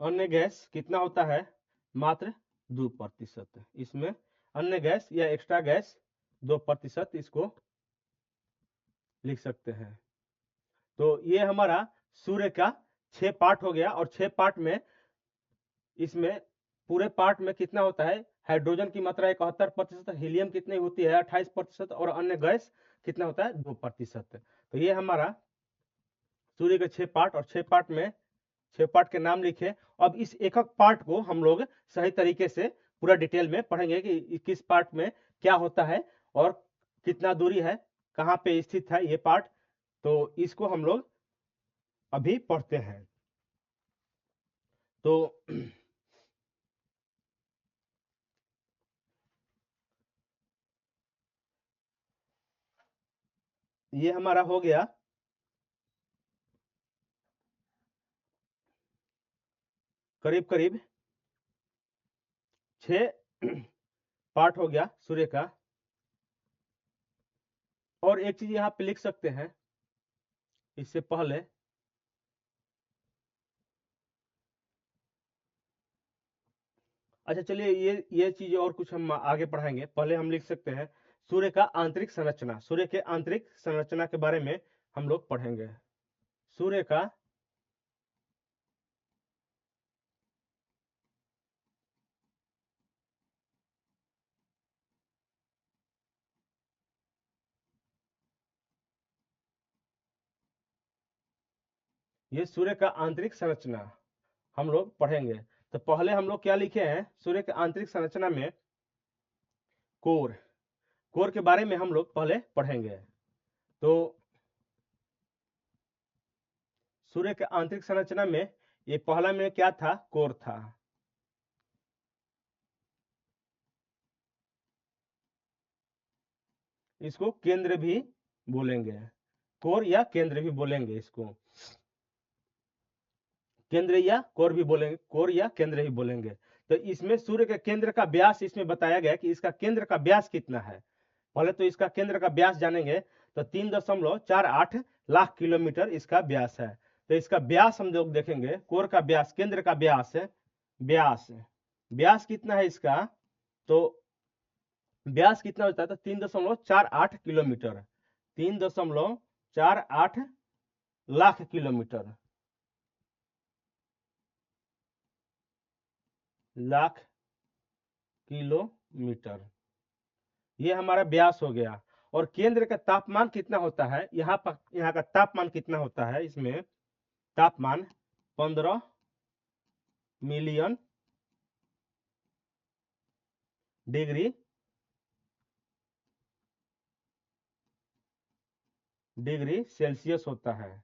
अन्य गैस कितना होता है? मात्र 2%। इसमें अन्य गैस या एक्स्ट्रा गैस 2%, इसको लिख सकते हैं। तो ये हमारा सूर्य का 6 पार्ट हो गया। और 6 पार्ट में, इसमें पूरे पार्ट में कितना होता है? हाइड्रोजन की मात्रा 71%, हीलियम कितनी होती है? 28%, और अन्य गैस कितना होता है? 2%। तो ये हमारा सूर्य के 6 पार्ट, और 6 पार्ट में 6 पार्ट के नाम लिखे। अब इस एक एक पार्ट को हम लोग सही तरीके से पूरा डिटेल में पढ़ेंगे कि किस पार्ट में क्या होता है, और कितना दूरी है, कहाँ पे स्थित है ये पार्ट। तो इसको हम लोग अभी पढ़ते हैं। तो ये हमारा हो गया करीब करीब 6 पार्ट हो गया सूर्य का। और एक चीज यहाँ पे लिख सकते हैं इससे पहले, अच्छा चलिए ये चीज और कुछ हम आगे पढ़ाएंगे। पहले हम लिख सकते हैं सूर्य का आंतरिक संरचना। सूर्य के आंतरिक संरचना के बारे में हम लोग पढ़ेंगे। सूर्य का ये सूर्य का आंतरिक संरचना हम लोग पढ़ेंगे। तो पहले हम लोग क्या लिखे हैं सूर्य के आंतरिक संरचना में, कोर। कोर के बारे में हम लोग पहले पढ़ेंगे। तो सूर्य के आंतरिक संरचना में ये पहला में क्या था, कोर था। इसको केंद्र भी बोलेंगे, कोर या केंद्र भी बोलेंगे इसको, केंद्र या कोर भी बोलेंगे, कोर या केंद्र ही बोलेंगे। तो इसमें सूर्य के केंद्र का व्यास इसमें बताया गया कि इसका केंद्र का व्यास कितना है। पहले तो इसका केंद्र का व्यास जानेंगे। तो 3.48 लाख किलोमीटर इसका व्यास है। तो इसका व्यास हम लोग देखेंगे, कोर का व्यास, केंद्र का व्यास है, व्यास व्यास कितना है इसका, तो व्यास कितना होता है, तो 3.48 kilometre, 3.48 lakh kilometre, lakh kilometre, ये हमारा व्यास हो गया। और केंद्र का तापमान कितना होता है, यहाँ पर, यहाँ का तापमान कितना होता है, इसमें तापमान 15 मिलियन डिग्री सेल्सियस होता है,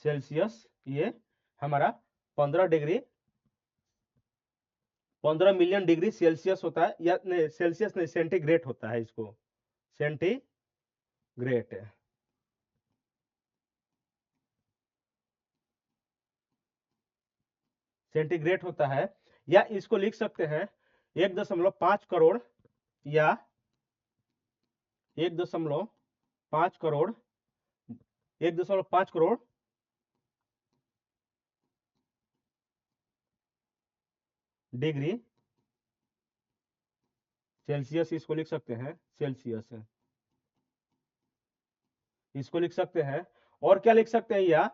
सेल्सियस। ये हमारा 15 मिलियन डिग्री सेल्सियस होता है, या नहीं सेल्सियस नहीं, सेंटीग्रेड होता है, इसको सेंटीग्रेड, सेंटीग्रेड होता है। या इसको लिख सकते हैं 1.5 करोड़, या 1.5 करोड़, 1.5 करोड़ डिग्री सेल्सियस, इसको लिख सकते हैं सेल्सियस, इसको लिख सकते हैं। और क्या लिख सकते हैं, या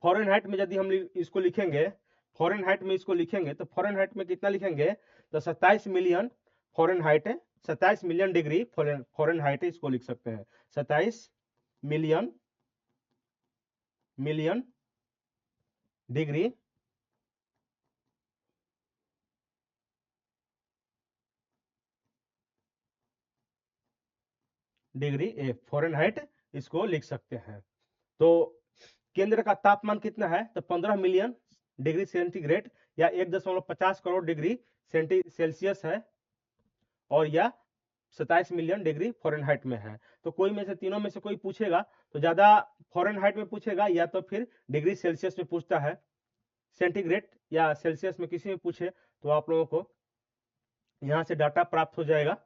फॉरेनहाइट में यदि हम इसको लिखेंगे, फॉरेनहाइट में इसको लिखेंगे, तो फॉरेनहाइट में कितना लिखेंगे, तो 27 million Fahrenheit, 27 million degree Fahrenheit, इसको लिख सकते हैं 27 मिलियन डिग्री फॉरेनहाइट, इसको लिख सकते हैं। तो केंद्र का तापमान कितना है, तो 15 मिलियन डिग्री सेंटीग्रेड, या 1.50 करोड़ डिग्री सेल्सियस है, और यह 27 मिलियन डिग्री फॉरेनहाइट में है। तो कोई में से तीनों में से कोई पूछेगा तो ज्यादा फॉरेनहाइट में पूछेगा, या तो फिर डिग्री सेल्सियस में पूछता है। सेंटीग्रेड या सेल्सियस में किसी में पूछे तो आप लोगों को यहाँ से डाटा प्राप्त हो जाएगा।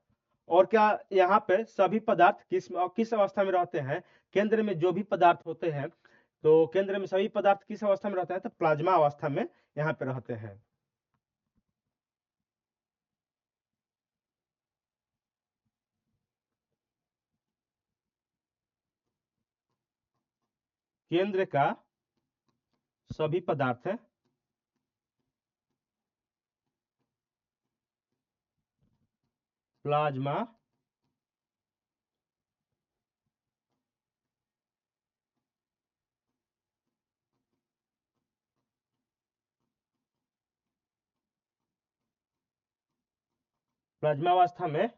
और क्या यहाँ पे सभी पदार्थ किस किस अवस्था में रहते हैं, केंद्र में जो भी पदार्थ होते हैं, तो केंद्र में सभी पदार्थ किस अवस्था में रहते हैं, तो प्लाज्मा अवस्था में यहाँ पे रहते हैं। केंद्र का सभी पदार्थ प्लाज्मा प्लाज्मा अवस्था में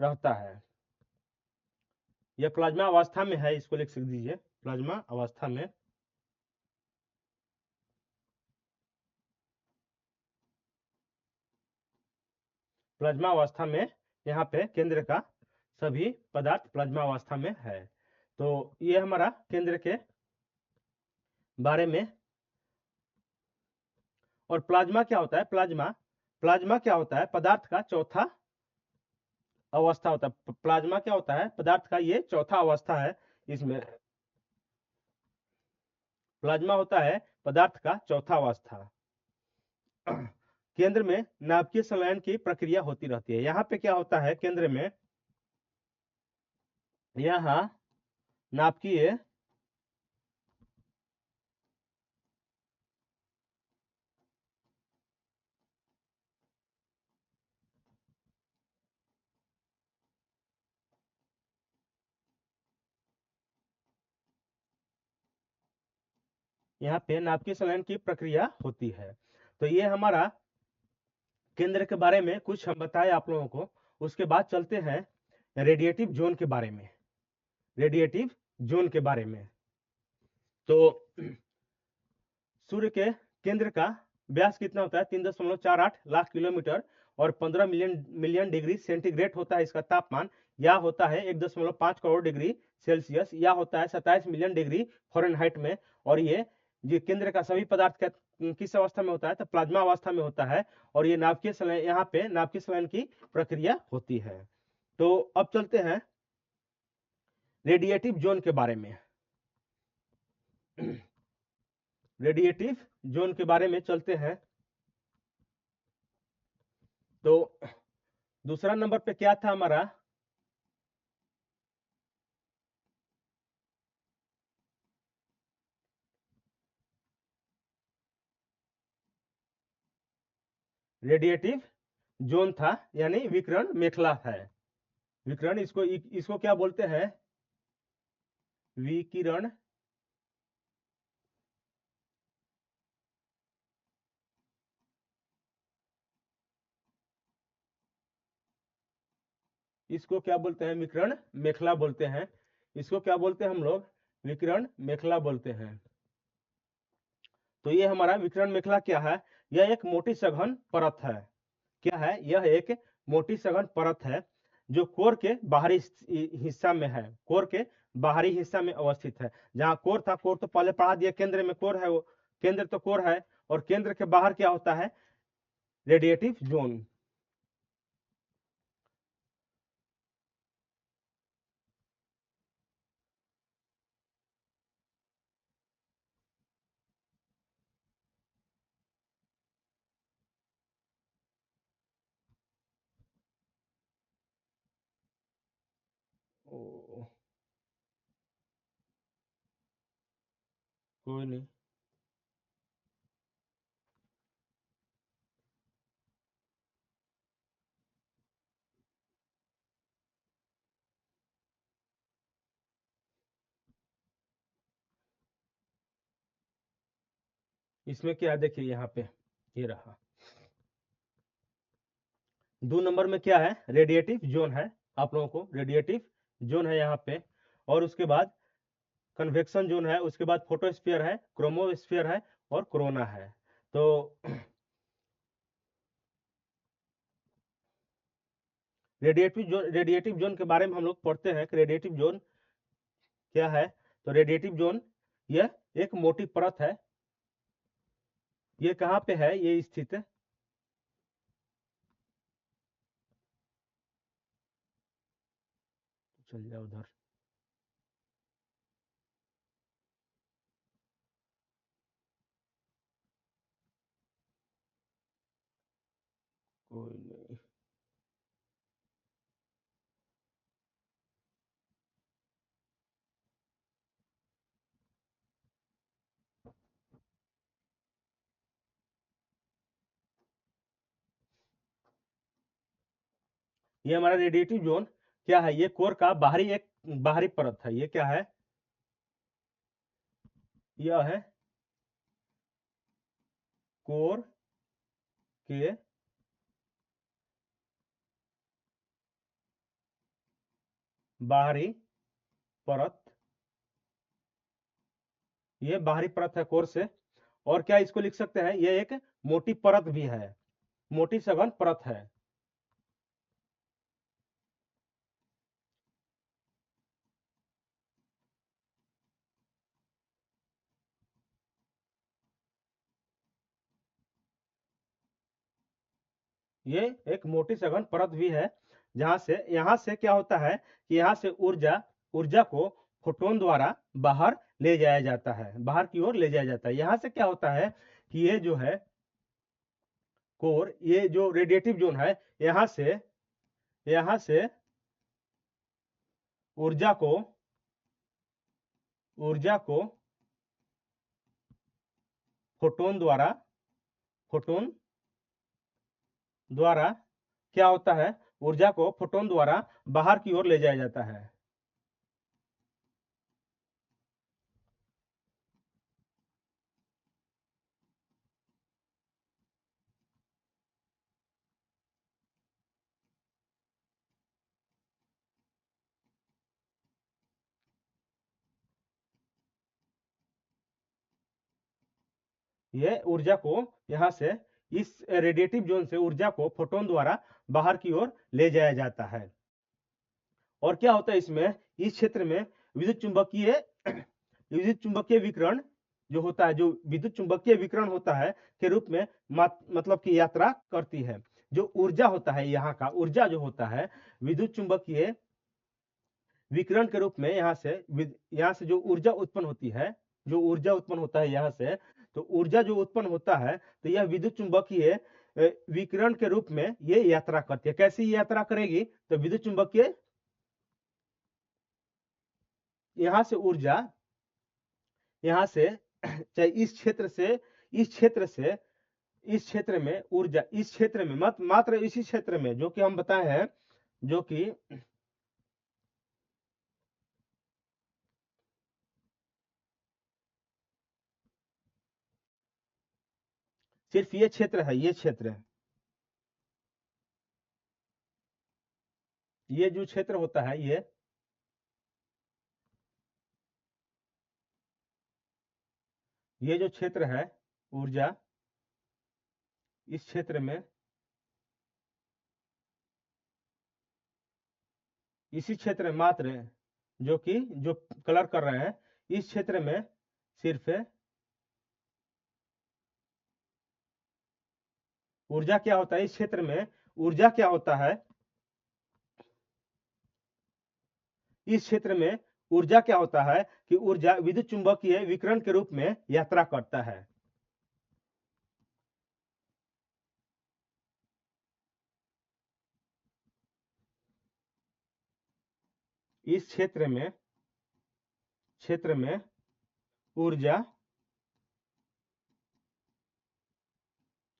रहता है। यह प्लाज्मा अवस्था में है, इसको लिख दीजिए, प्लाज्मा अवस्था में प्लाज्मा अवस्था में, यहाँ पे केंद्र का सभी पदार्थ प्लाज्मा अवस्था में है। तो ये हमारा केंद्र के बारे में। और प्लाज्मा क्या होता है? प्लाज्मा क्या होता है? पदार्थ का चौथा अवस्था होता है। प्लाज्मा क्या होता है? पदार्थ का ये चौथा अवस्था है। इसमें प्लाज्मा होता है पदार्थ का चौथा अवस्था। केंद्र में नाभिकीय संलयन की प्रक्रिया होती रहती है। यहाँ पे क्या होता है केंद्र में? यहाँ नाभिकीय यहाँ पे नाभिकीय संलयन की प्रक्रिया होती है। तो ये हमारा केंद्र के बारे में कुछ हम बताए आप लोगों को। उसके बाद चलते हैं रेडिएटिव जोन के बारे में। रेडिएटिव जोन के बारे में, तो सूर्य के केंद्र का व्यास कितना होता है? 3.48 लाख किलोमीटर और 15 मिलियन डिग्री सेंटीग्रेड होता है इसका तापमान। या होता है 1.5 करोड़ डिग्री सेल्सियस, या होता है 27 मिलियन डिग्री फ़ारेनहाइट में। और ये केंद्र का सभी पदार्थ किस अवस्था में होता है? तो प्लाज्मा अवस्था में होता है। और ये नाभिकीय संलयन, यहाँ पे नाभिकीय संलयन की प्रक्रिया होती है। तो अब चलते हैं रेडिएटिव जोन के बारे में। रेडिएटिव जोन के बारे में चलते हैं। तो दूसरा नंबर पे क्या था हमारा? रेडिएटिव जोन था, यानी विकिरण मेखला है। विकिरण, इसको क्या बोलते हैं? विकिरण इसको क्या बोलते हैं? विकिरण मेखला बोलते हैं। इसको क्या बोलते हैं हम लोग? विकिरण मेखला बोलते हैं। तो ये हमारा विकिरण मेखला क्या है? यह एक मोटी सघन परत है। क्या है? यह एक मोटी सघन परत है जो कोर के बाहरी हिस्सा में है। कोर के बाहरी हिस्सा में अवस्थित है। जहाँ कोर था, कोर तो पहले पढ़ा दिया, केंद्र में कोर है, वो केंद्र तो कोर है। और केंद्र के बाहर क्या होता है? Radiative zone. ओ, कोई नहीं। इसमें क्या है देखिए, यहाँ पे ये रहा। 2 नंबर में क्या है? रेडिएटिव जोन है। आप लोगों को रेडिएटिव जोन है यहाँ पे। और उसके बाद कन्वेक्शन जोन है, उसके बाद फोटोस्फीयर है, क्रोमोस्फीयर है और कोरोना है। तो रेडिएटिव जोन के बारे में हम लोग पढ़ते हैं कि रेडिएटिव जोन क्या है। तो रेडिएटिव जोन यह एक मोटी परत है। ये कहाँ पे है? ये स्थित है, चल जाओ उधर। कोई नहीं। ये हमारा रेडिएटिव जोन क्या है? ये कोर का बाहरी परत है। ये क्या है? यह है कोर के बाहरी परत। ये बाहरी परत है कोर से। और क्या इसको लिख सकते हैं? ये एक मोटी परत भी है, मोटी सघन परत है। ये एक मोटी सघन परत भी है, जहां से यहाँ से क्या होता है कि यहाँ से ऊर्जा ऊर्जा को फोटोन द्वारा बाहर ले जाया जाता है, बाहर की ओर ले जाया जाता है। यहाँ से क्या होता है कि ये जो है कोर, ये जो रेडिएटिव जोन है, यहाँ से ऊर्जा को फोटोन द्वारा फोटोन द्वारा क्या होता है, ऊर्जा को फोटोन द्वारा बाहर की ओर ले जाया जाता है। ये ऊर्जा को यहाँ से इस रेडिएटिव जोन से ऊर्जा को फोटोन द्वारा बाहर की ओर ले जाया जाता है। और क्या होता है इसमें, इस क्षेत्र में विद्युत चुंबकीय विकिरण जो होता है, जो विद्युत चुंबकीय विकिरण होता है के रूप में मतलब की यात्रा करती है। जो ऊर्जा होता है, यहाँ का ऊर्जा जो होता है विद्युत चुंबकीय विकिरण के रूप में यहाँ से जो ऊर्जा उत्पन्न होती है, जो ऊर्जा उत्पन्न होता है यहाँ से, तो ऊर्जा जो उत्पन्न होता है तो यह विद्युत चुंबकीय विकिरण के रूप में ये यात्रा करती है। कैसी यात्रा करेगी, तो विद्युत चुंबकीय यहाँ से ऊर्जा, यहाँ से चाहे इस क्षेत्र में ऊर्जा, इस क्षेत्र में मात्र इसी क्षेत्र में जो कि हम बताए हैं, जो कि सिर्फ ये क्षेत्र है, ये क्षेत्र, ये जो क्षेत्र होता है, ये जो क्षेत्र है ऊर्जा, इस क्षेत्र में, इसी क्षेत्र में मात्र जो कलर कर रहे हैं, इस क्षेत्र में सिर्फ ऊर्जा क्या होता है, इस क्षेत्र में ऊर्जा क्या होता है, इस क्षेत्र में ऊर्जा क्या होता है कि ऊर्जा विद्युत चुंबकीय विकिरण के रूप में यात्रा करता है। इस क्षेत्र में ऊर्जा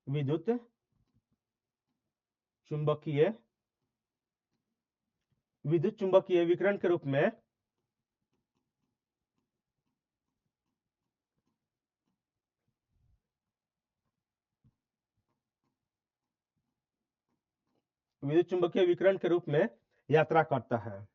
विद्युत चुंबकीय विकिरण के रूप में विद्युत चुंबकीय विकिरण के रूप में यात्रा करता है।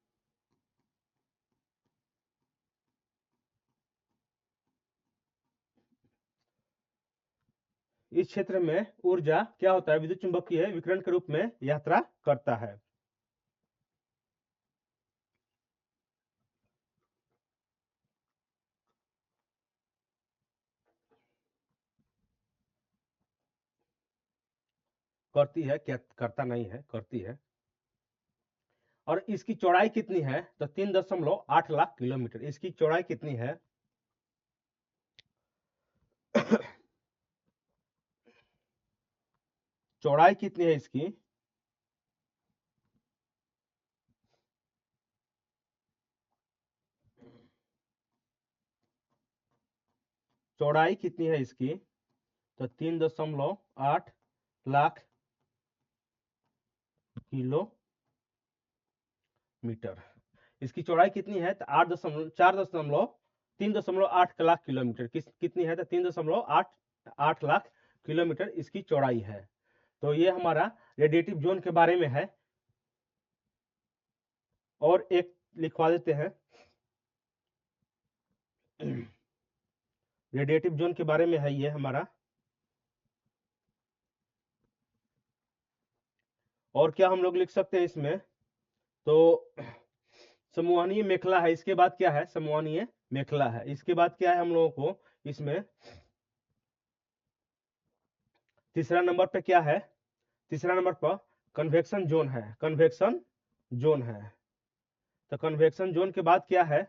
इस क्षेत्र में ऊर्जा क्या होता है, विद्युत चुंबकीय विकिरण के रूप में यात्रा करता है। करती है, क्या करता नहीं है, करती है। और इसकी चौड़ाई कितनी है, तो 3.8 लाख किलोमीटर इसकी चौड़ाई कितनी है। चौड़ाई कितनी है इसकी, चौड़ाई कितनी है इसकी, तो 3.8 लाख किलोमीटर। इसकी चौड़ाई कितनी है, तो 3.8 लाख किलोमीटर कितनी है, तो 3.8 लाख किलोमीटर इसकी चौड़ाई है। तो ये हमारा रेडिएटिव जोन के बारे में है। और एक लिखवा देते हैं, रेडिएटिव जोन के बारे में है ये हमारा। और क्या हम लोग लिख सकते हैं इसमें, तो समूहनीय मेखला है, इसके बाद क्या है, समूहनीय मेखला है। इसके बाद क्या है हम लोगों को इसमें तीसरा नंबर पे क्या है, तीसरा नंबर पर कन्वेक्शन जोन है, कन्वेक्शन जोन है। तो कन्वेक्शन जोन के बाद क्या है,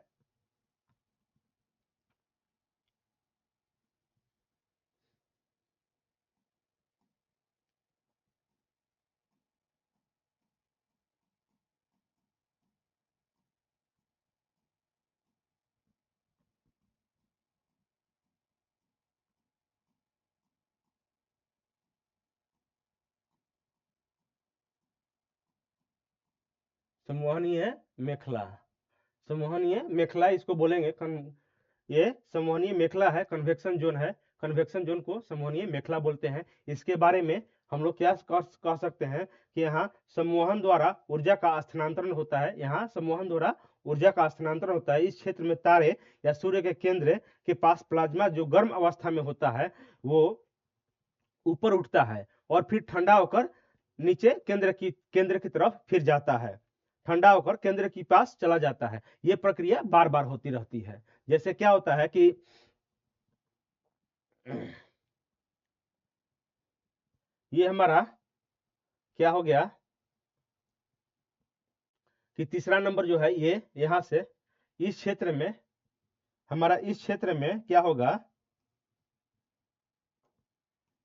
संवहनीय मेखला, संवहनीय मेखला इसको बोलेंगे। ये संवहनीय मेखला है, कन्वेक्शन जोन है, कन्वेक्शन जोन को संवहनीय मेखला बोलते हैं। इसके बारे में हम लोग क्या कह सकते हैं कि यहाँ संवहन द्वारा ऊर्जा का स्थानांतरण होता है, यहाँ संवहन द्वारा ऊर्जा का स्थानांतरण होता है। इस क्षेत्र में तारे या सूर्य के केंद्र के पास प्लाज्मा जो गर्म अवस्था में होता है वो ऊपर उठता है और फिर ठंडा होकर नीचे केंद्र की तरफ फिर जाता है, ठंडा होकर केंद्र के पास चला जाता है। ये प्रक्रिया बार बार होती रहती है। जैसे क्या होता है कि ये हमारा क्या हो गया कि तीसरा नंबर जो है ये यहां से इस क्षेत्र में, हमारा इस क्षेत्र में क्या होगा,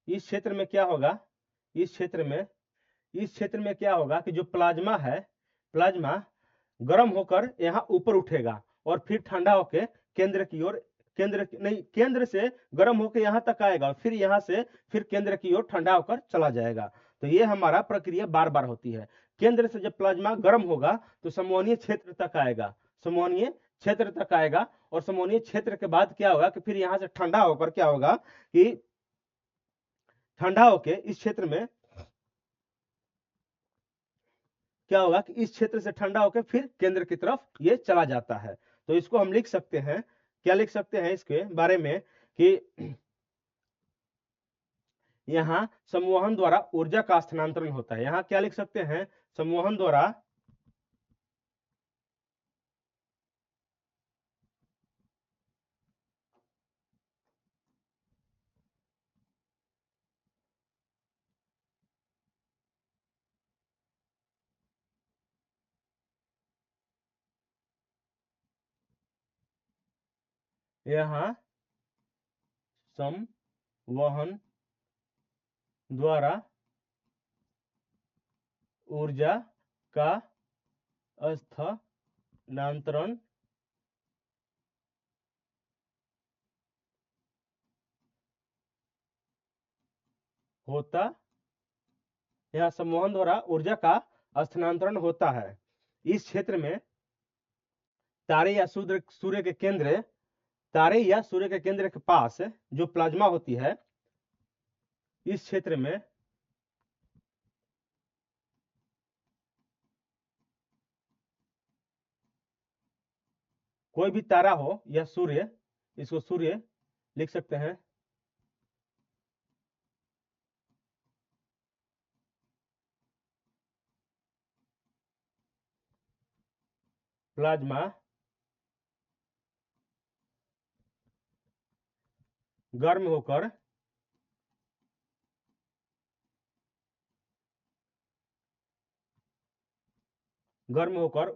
इस क्षेत्र में क्या होगा, इस क्षेत्र में क्या होगा कि जो प्लाज्मा है, प्लाज्मा गर्म होकर यहाँ ऊपर उठेगा और फिर ठंडा होकर केंद्र की ओर, केंद्र से गर्म होकर यहाँ तक आएगा और फिर यहाँ से फिर केंद्र की ओर ठंडा होकर चला जाएगा। तो ये हमारा प्रक्रिया बार बार होती है। केंद्र से जब प्लाज्मा गर्म होगा तो समोहनीय क्षेत्र तक आएगा, समोहनीय क्षेत्र तक आएगा और समोहनीय क्षेत्र के बाद क्या होगा कि फिर यहाँ से ठंडा होकर क्या होगा कि ठंडा होकर इस क्षेत्र में क्या होगा कि इस क्षेत्र से ठंडा होकर फिर केंद्र की तरफ ये चला जाता है। तो इसको हम लिख सकते हैं, क्या लिख सकते हैं इसके बारे में कि यहाँ संवहन द्वारा ऊर्जा का स्थानांतरण होता है। यहाँ क्या लिख सकते हैं, संवहन द्वारा यहाँ संवहन द्वारा ऊर्जा का स्थानांतरण होता, यहाँ संवहन द्वारा ऊर्जा का स्थानांतरण होता है। इस क्षेत्र में तारे या सूर्य के केंद्र, तारे या सूर्य के केंद्र के पास जो प्लाज्मा होती है, इस क्षेत्र में कोई भी तारा हो या सूर्य, इसको सूर्य लिख सकते हैं, प्लाज्मा गर्म होकर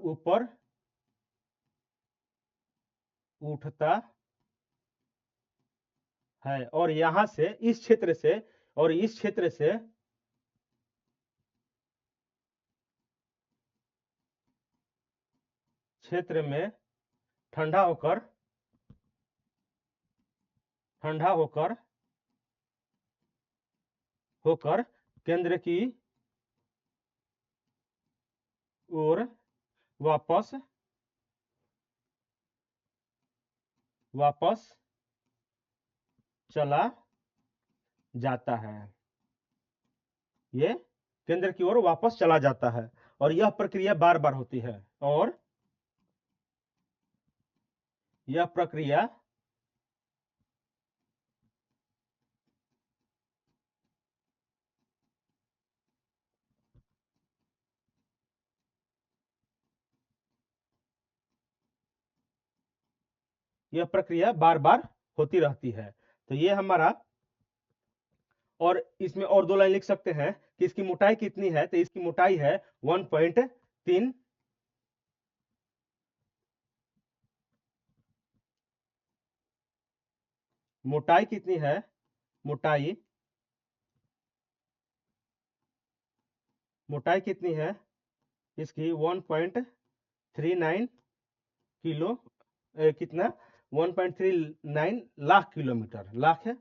ऊपर उठता है और यहां से इस क्षेत्र से, और इस क्षेत्र से क्षेत्र में ठंडा होकर होकर केंद्र की ओर वापस चला जाता है, ये केंद्र की ओर वापस चला जाता है और यह प्रक्रिया बार बार होती है। और यह प्रक्रिया बार बार होती रहती है। तो ये हमारा, और इसमें और दो लाइन लिख सकते हैं कि इसकी मोटाई कितनी है, तो इसकी मोटाई है 1.3, मोटाई कितनी है, मोटाई मोटाई कितनी है इसकी 1.39 किलो, कितना 1.39 लाख किलोमीटर, लाख है,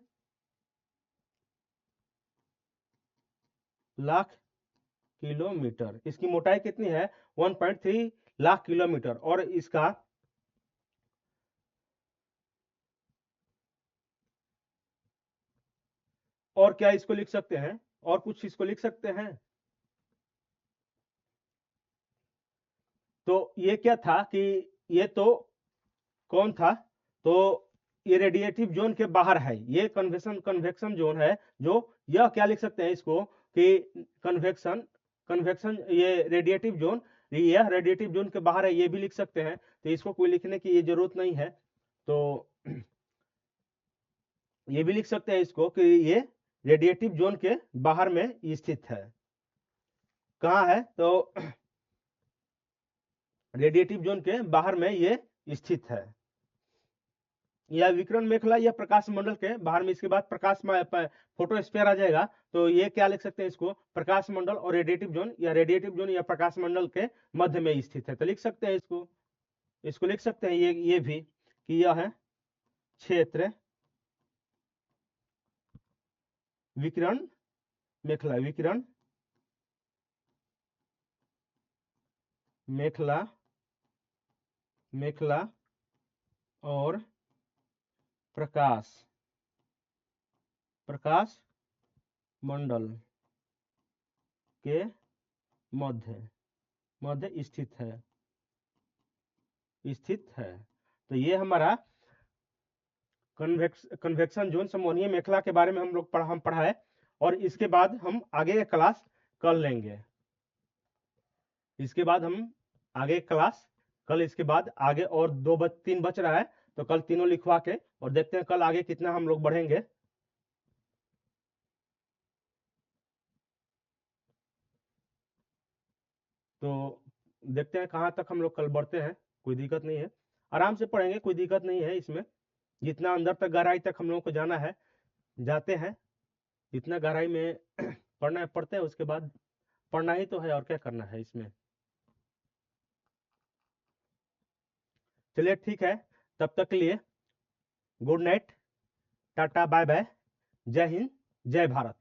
लाख किलोमीटर, इसकी मोटाई कितनी है 1.3 लाख किलोमीटर। और इसका और क्या इसको लिख सकते हैं, और कुछ इसको लिख सकते हैं। तो ये क्या था कि ये तो कौन था, तो ये रेडिएटिव जोन के बाहर है, ये कन्वेक्शन कन्वेक्शन जोन है, जो यह क्या लिख सकते हैं इसको कि कन्वेक्शन कन्वेक्शन ये रेडिएटिव जोन, यह रेडिएटिव जोन के बाहर है, ये भी लिख सकते हैं। तो इसको कोई लिखने की ये जरूरत नहीं है। तो ये भी लिख सकते हैं इसको कि ये रेडिएटिव जोन के बाहर में स्थित है। कहाँ है, तो रेडिएटिव जोन के बाहर में ये स्थित है। या विकिरण मेखला या प्रकाश मंडल के बाहर में, इसके बाद प्रकाश फोटोस्फीयर आ जाएगा। तो ये क्या लिख सकते हैं इसको, प्रकाश मंडल और रेडिएटिव जोन, या रेडिएटिव जोन या प्रकाश मंडल के मध्य में स्थित है। तो लिख सकते हैं इसको, इसको लिख सकते हैं ये भी कि यह है क्षेत्र विकिरण मेखला, विकिरण मेखला, मेखला और प्रकाश प्रकाश मंडल के मध्य मध्य स्थित है। तो ये हमारा कन्वेक्शन जोन समकोणीय मेखला के बारे में हम लोग पढ़ा है। और इसके बाद हम आगे क्लास कर लेंगे, इसके बाद हम आगे क्लास कल, इसके बाद आगे और 3 बच रहा है, तो कल तीनों लिखवा के और देखते हैं कल आगे कितना हम लोग बढ़ेंगे। तो देखते हैं कहाँ तक हम लोग कल बढ़ते हैं, कोई दिक्कत नहीं है, आराम से पढ़ेंगे, कोई दिक्कत नहीं है इसमें। जितना अंदर तक गहराई तक हम लोगों को जाना है जाते हैं, जितना गहराई में पढ़ना है पढ़ते हैं, उसके बाद पढ़ना ही तो है, और क्या करना है इसमें। चलिए ठीक है, तब तक के लिए good night, tata bye bye, जय हिंद, जय भारत।